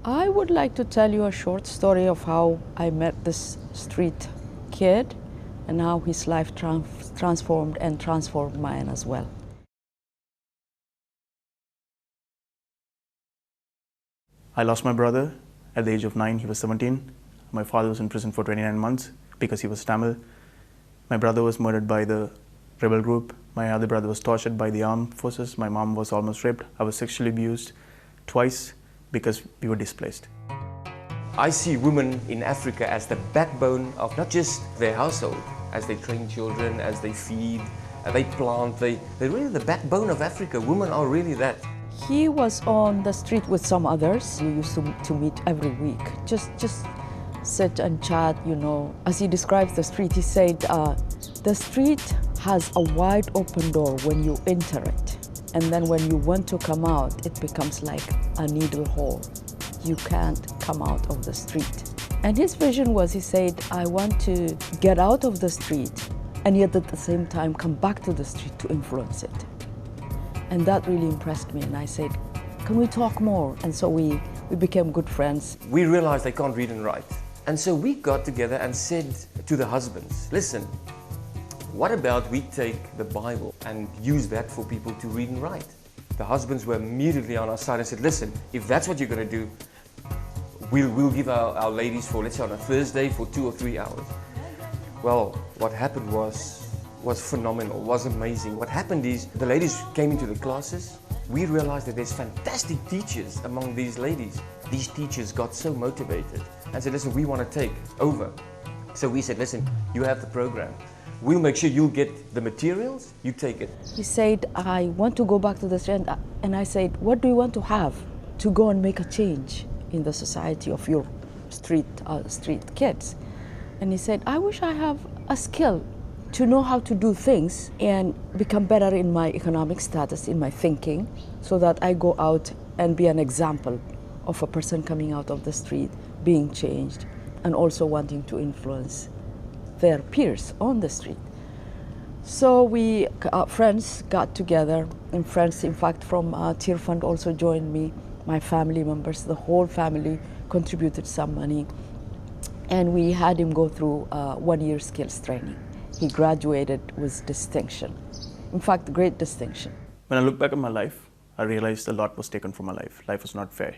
I would like to tell you a short story of how I met this street kid and how his life transformed and transformed mine as well. I lost my brother at the age of 9. He was 17. My father was in prison for 29 months because he was Tamil. My brother was murdered by the rebel group. My other brother was tortured by the armed forces. My mom was almost raped. I was sexually abused twice because we were displaced. I see women in Africa as the backbone of not just their household, as they train children, as they feed, they plant, they're really the backbone of Africa. Women are really that. He was on the street with some others. We used to meet every week, just sit and chat, you know. As he describes the street, he said, the street has a wide open door when you enter it. And then when you want to come out, it becomes like a needle hole. You can't come out of the street. And his vision was, he said, I want to get out of the street and yet at the same time come back to the street to influence it. And that really impressed me. And I said, can we talk more? And so we became good friends. We realized they can't read and write. And so we got together and said to the husbands, listen, what about we take the Bible and use that for people to read and write? The husbands were immediately on our side and said, listen, if that's what you're going to do, we'll give our ladies for, let's say on a Thursday, for 2 or 3 hours. Well, what happened was phenomenal, was amazing. What happened is the ladies came into the classes. We realized that there's fantastic teachers among these ladies. These teachers got so motivated and said, listen, we want to take over. So we said, listen, you have the program. We'll make sure you'll get the materials, you take it. He said, I want to go back to the street. And I said, what do you want to have to go and make a change in the society of your street kids? And he said, I wish I have a skill to know how to do things and become better in my economic status, in my thinking, so that I go out and be an example of a person coming out of the street, being changed, and also wanting to influence their peers on the street. So we, friends got together, and friends, in fact, from Tear Fund also joined me. My family members, the whole family contributed some money. And we had him go through 1-year skills training. He graduated with distinction. In fact, great distinction. When I look back at my life, I realized a lot was taken from my life. Life was not fair.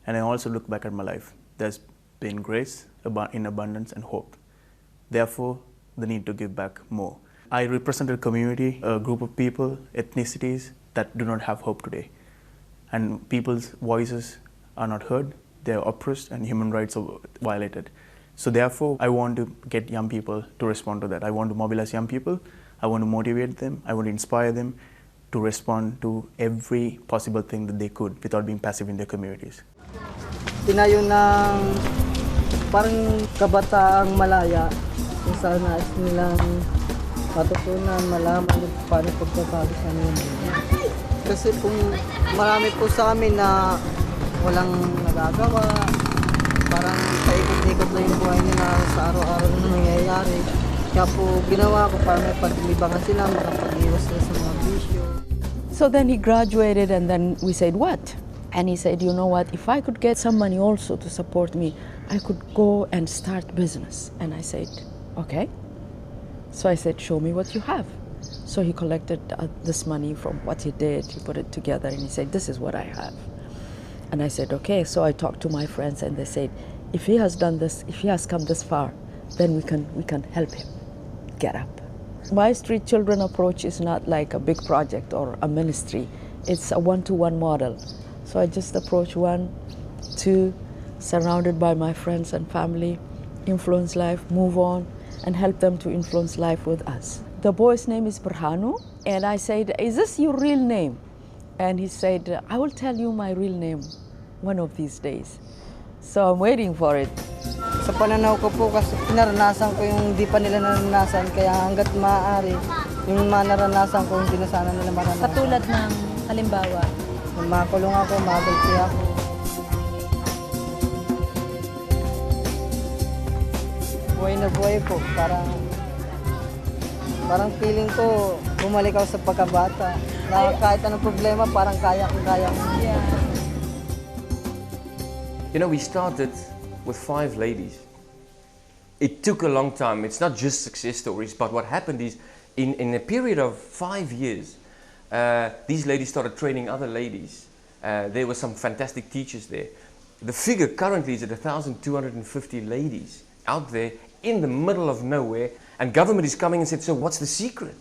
And I also look back at my life. There's been grace in abundance and hope. Therefore, the need to give back more. I represent a community, a group of people, ethnicities that do not have hope today. And people's voices are not heard, they are oppressed, and human rights are violated. So therefore, I want to get young people to respond to that. I want to mobilize young people, I want to motivate them, I want to inspire them to respond to every possible thing that they could without being passive in their communities. Tinayo ng parang kabataang malaya kung saan nais nilang matutunan, malaman kung paano pagbabago sa nila. Kasi kung marami po sa amin na walang nagagawa, parang paikot-ikot na yung buhay nila sa araw-araw na nangyayari. Kaya po ginawa ko para may paglibangan sila, makapag-iwas sila sa mga bisyo. So then he graduated, and then we said, what? And he said, you know what, if I could get some money also to support me, I could go and start business. And I said, okay. So I said, show me what you have. So he collected this money from what he did, he put it together, and he said, this is what I have. And I said, okay. So I talked to my friends, and they said, if he has done this, if he has come this far, then we can help him get up. My Street Children approach is not like a big project or a ministry. It's a one-to-one model. So I just approach 1, 2, surrounded by my friends and family, influence life, move on, and help them to influence life with us. The boy's name is Berhanu, and I said, is this your real name? And he said, I will tell you my real name one of these days. So I'm waiting for it. Sa pananaw ko po, kasi naranasan ko yung di pa nila naranasan, kaya hanggat maaari, yung mga naranasan ko, hindi na sana nila maranasan. Katulad ng halimbawa? Makulong ako, magalti ako. Buhay na buhay po, parang feeling ko, bumalik ako sa pagkabata. Na kahit anong problema, parang kaya. Yeah. You know, we started with 5 ladies. It took a long time. It's not just success stories, but what happened is in a period of 5 years, these ladies started training other ladies. There were some fantastic teachers there. The figure currently is at 1,250 ladies out there in the middle of nowhere, and government is coming and said, so what's the secret?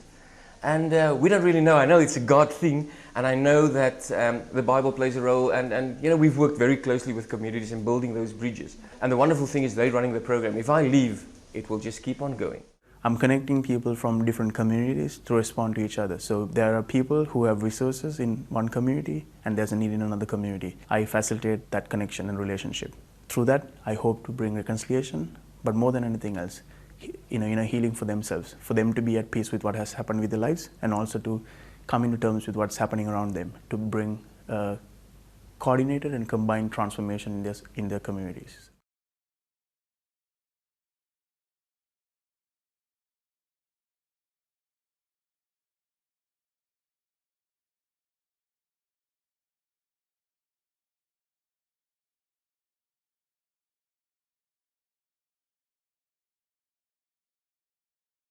And we don't really know. I know it's a God thing, and I know that the Bible plays a role, and you know, we've worked very closely with communities in building those bridges. And the wonderful thing is they're running the program. If I leave, it will just keep on going. I'm connecting people from different communities to respond to each other. So there are people who have resources in one community and there's a need in another community. I facilitate that connection and relationship. Through that, I hope to bring reconciliation, but more than anything else, healing for themselves, for them to be at peace with what has happened with their lives, and also to come into terms with what's happening around them, to bring coordinated and combined transformation in their communities.